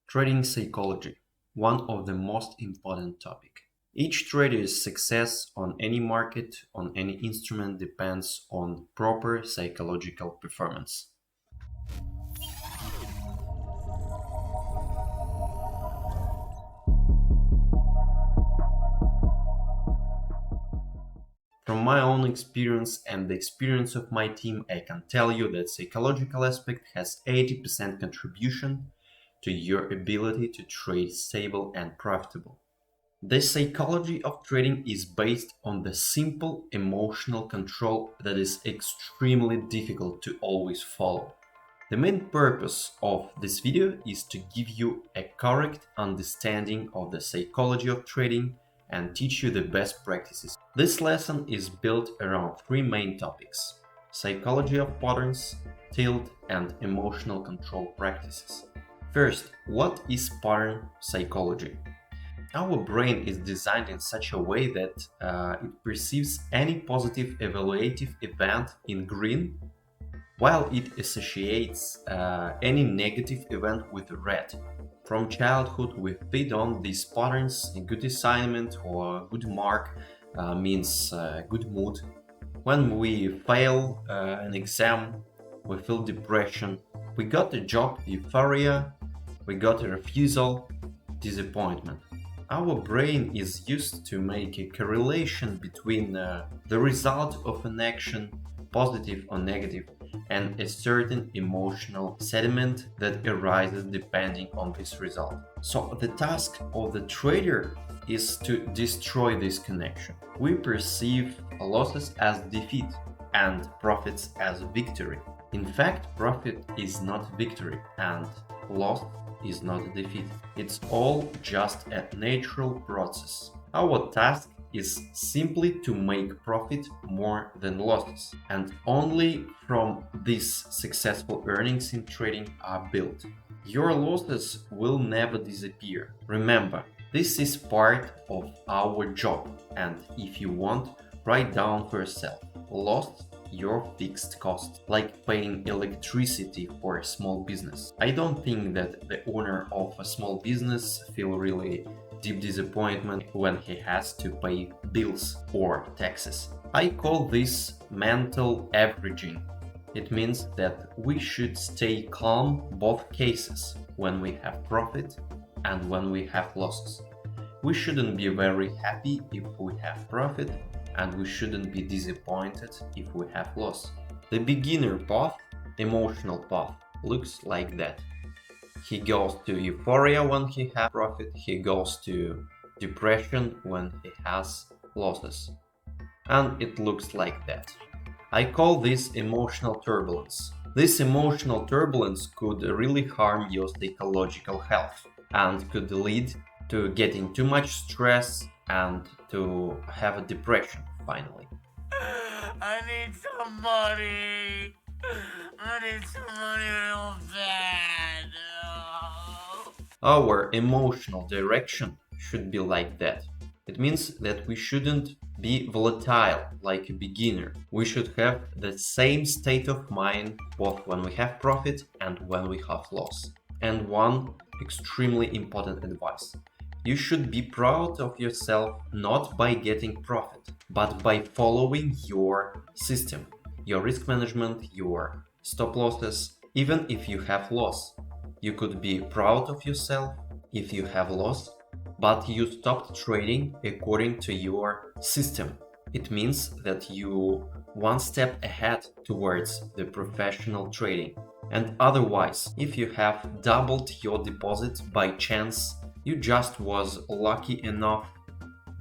Trading psychology, one of the most important topic. Each trader's success on any market, on any instrument depends on proper psychological performance. From my own experience and the experience of my team, I can tell you that psychological aspect has 80% contribution to your ability to trade stable and profitable. The psychology of trading is based on the simple emotional control that is extremely difficult to always follow. The main purpose of this video is to give you a correct understanding of the psychology of trading and teach you the best practices. This lesson is built around three main topics: psychology of patterns, tilt, and emotional control practices. First, what is pattern psychology? Our brain is designed in such a way that it perceives any positive evaluative event in green, while it associates any negative event with red. From childhood, we feed on these patterns. A good assignment or a good mark means good mood. When we fail an exam, we feel depression. We got a job, euphoria. We got a refusal, disappointment. Our brain is used to make a correlation between the result of an action, positive or negative, and a certain emotional sentiment that arises depending on this result. So the task of the trader is to destroy this connection. We perceive losses as defeat and profits as victory. In fact, profit is not victory and loss is not a defeat. It's all just a natural process. Our task is simply to make profit more than losses, and only from these successful earnings in trading are built. Your losses will never disappear. Remember, this is part of our job, and if you want, write down for yourself: lost your fixed costs, like paying electricity for a small business. I don't think that the owner of a small business feel really deep disappointment when he has to pay bills or taxes. I call this mental averaging. It means that we should stay calm both cases, when we have profit and when we have losses. We shouldn't be very happy if we have profit, and we shouldn't be disappointed if we have loss. The beginner path, emotional path, looks like that. He goes to euphoria when he has profit, he goes to depression when he has losses. And it looks like that. I call this emotional turbulence. This emotional turbulence could really harm your psychological health and could lead to getting too much stress and to have a depression finally. I need some money. I need some money real bad. Our emotional direction should be like that. It means that we shouldn't be volatile like a beginner. We should have the same state of mind both when we have profit and when we have loss. And one extremely important advice: you should be proud of yourself not by getting profit, but by following your system, your risk management, your stop losses. Even if you have loss, you could be proud of yourself if you have loss, but you stopped trading according to your system. It means that you one step ahead towards the professional trading. And otherwise, if you have doubled your deposit by chance, you just was lucky enough,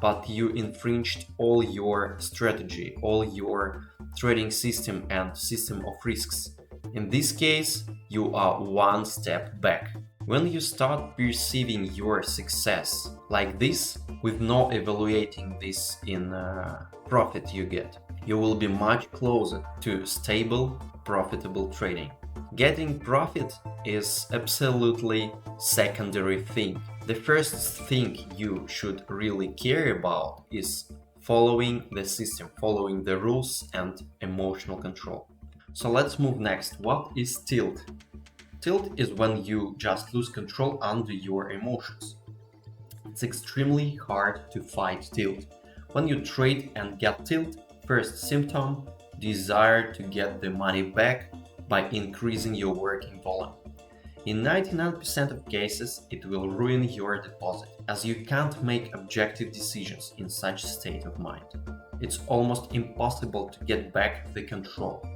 but you infringed all your strategy, all your trading system and system of risks. In this case, you are one step back. When you start perceiving your success like this, with no evaluating this in profit you get, you will be much closer to stable, profitable trading. Getting profit is absolutely secondary thing. The first thing you should really care about is following the system, following the rules and emotional control. So let's move next. What is tilt? Tilt is when you just lose control under your emotions. It's extremely hard to fight tilt. When you trade and get tilt, first symptom, desire to get the money back by increasing your working volume. In 99% of cases, it will ruin your deposit, as you can't make objective decisions in such a state of mind. It's almost impossible to get back the control.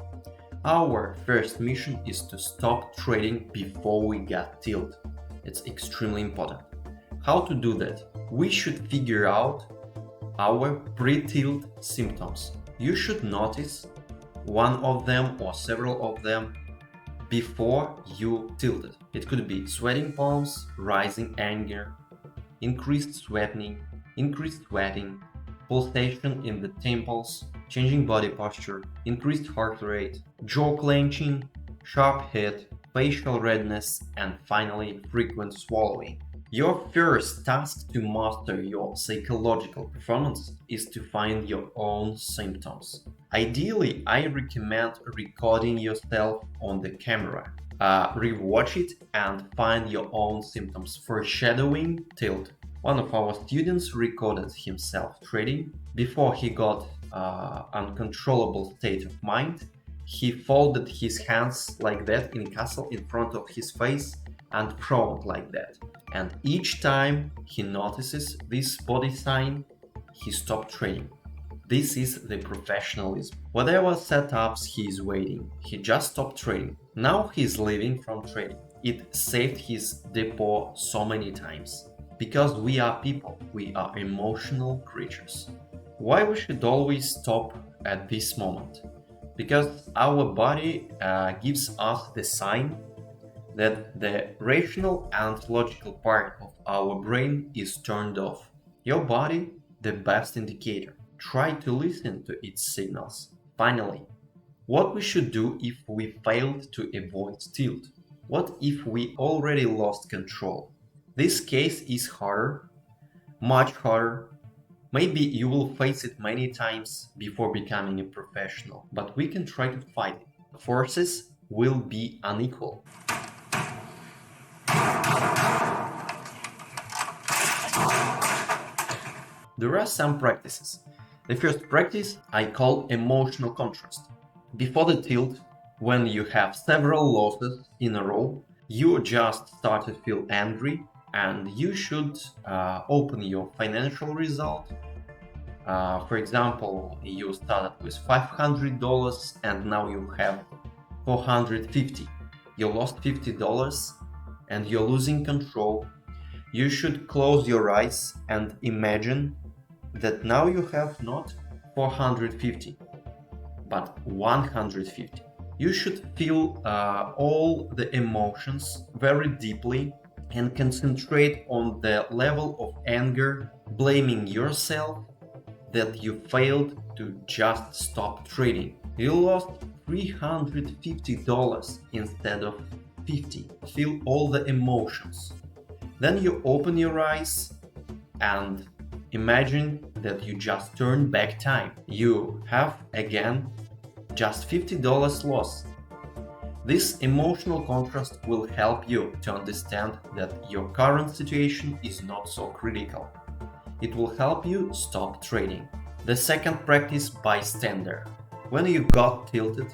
Our first mission is to stop trading before we get tilt. It's extremely important. How to do that? We should figure out our pre-tilt symptoms. You should notice one of them or several of them before you tilted. It could be sweating palms, rising anger, increased sweating, pulsation in the temples, changing body posture, increased heart rate, jaw clenching, sharp head, facial redness, and finally frequent swallowing. Your first task to master your psychological performance is to find your own symptoms. Ideally, I recommend recording yourself on the camera. Rewatch it and find your own symptoms. Foreshadowing tilt. One of our students recorded himself trading. Before he got uncontrollable state of mind, he folded his hands like that in castle in front of his face and frowned like that. And each time he notices this body sign, he stopped trading. This is the professionalism. Whatever setups he is waiting, he just stopped trading. Now he's living from trading. It saved his depot so many times. Because we are people, we are emotional creatures. Why we should always stop at this moment? Because our body gives us the sign that the rational and logical part of our brain is turned off. Your body, the best indicator. Try to listen to its signals. Finally, what we should do if we failed to avoid tilt? What if we already lost control? This case is harder, much harder. Maybe you will face it many times before becoming a professional, but we can try to fight it. Forces will be unequal. There are some practices. The first practice I call emotional contrast. Before the tilt, when you have several losses in a row, you just start to feel angry and you should open your financial result. For example, you started with $500 and now you have $450. You lost $50 and you're losing control. You should close your eyes and imagine that now you have not 450 but 150. You should feel all the emotions very deeply and concentrate on the level of anger, blaming yourself that you failed to just stop trading. You lost $350 instead of 50. Feel all the emotions. Then you open your eyes and imagine that you just turned back time. You have again just $50 loss. This emotional contrast will help you to understand that your current situation is not so critical. It will help you stop trading. The second practice, bystander. When you got tilted,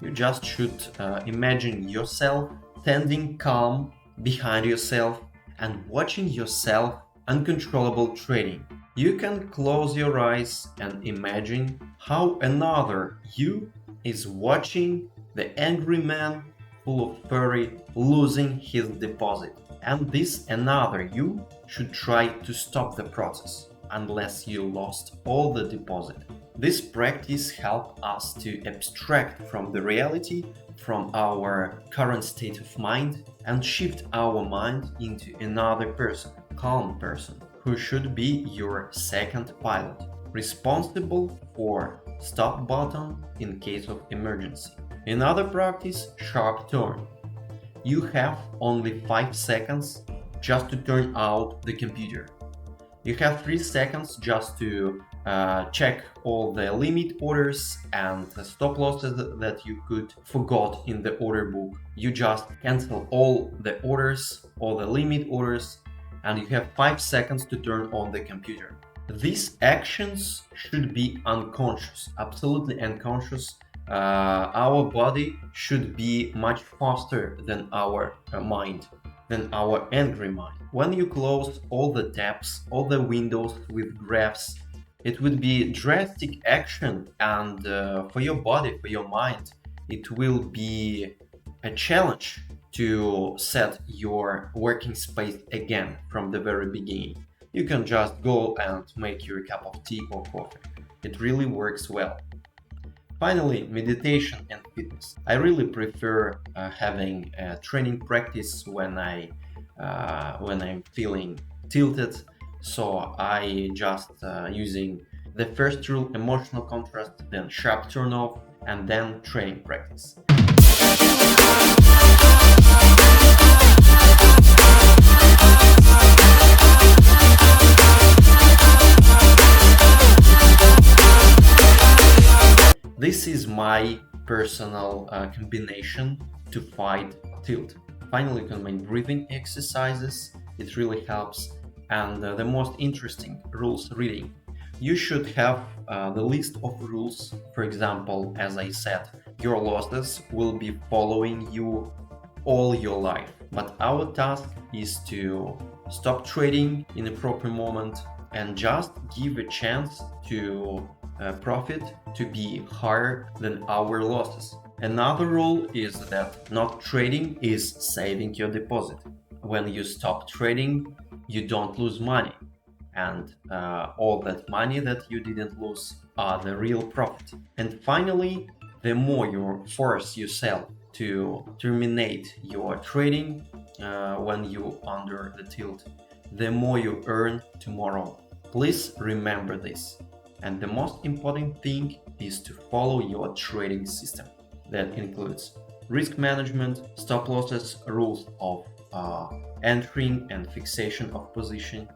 you just should imagine yourself standing calm behind yourself and watching yourself uncontrollable trading. You can close your eyes and imagine how another you is watching the angry man full of fury losing his deposit. And this another you should try to stop the process unless you lost all the deposit. This practice helps us to abstract from the reality, from our current state of mind, and shift our mind into another person, calm person, who should be your second pilot, responsible for stop button in case of emergency. Another practice, sharp turn. You have only 5 seconds just to turn out the computer. You have 3 seconds just to check all the limit orders and the stop losses that you could forgot in the order book. You just cancel all the orders, all the limit orders, and you have 5 seconds to turn on the computer. These actions should be unconscious, absolutely unconscious. Our body should be much faster than our mind, than our angry mind. When you close all the tabs, all the windows with graphs, it would be drastic action, and for your body, for your mind, it will be a challenge to set your working space again from the very beginning. You can just go and make your cup of tea or coffee. It really works well. Finally, meditation and fitness. I really prefer having a training practice when I'm feeling tilted. So I just using the first rule, emotional contrast, then sharp turn off, and then training practice. This is my personal combination to fight tilt. Finally, you can make breathing exercises. It really helps. And the most interesting, rules reading. You should have the list of rules. For example, as I said, your losses will be following you all your life. But our task is to stop trading in a proper moment and just give a chance to profit to be higher than our losses. Another rule is that not trading is saving your deposit. When you stop trading, you don't lose money, and all that money that you didn't lose are the real profit. And finally, the more you force yourself to terminate your trading when you under the tilt, the more you earn tomorrow. Please remember this. And the most important thing is to follow your trading system. That includes risk management, stop losses, rules of entering and fixation of position.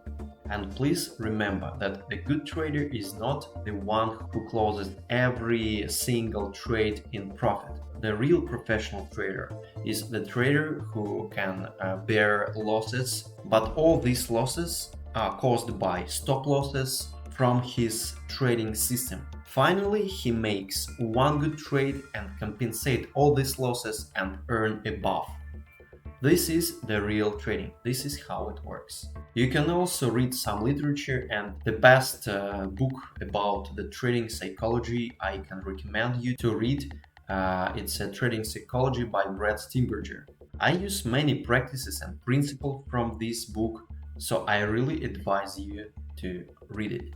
And please remember that a good trader is not the one who closes every single trade in profit. The real professional trader is the trader who can bear losses, but all these losses are caused by stop losses from his trading system. Finally, he makes one good trade and compensate all these losses and earn above. This is the real trading. This is how it works. You can also read some literature, and the best book about the trading psychology I can recommend you to read. It's a Trading Psychology by Brad Steenberger. I use many practices and principles from this book, so I really advise you to read it.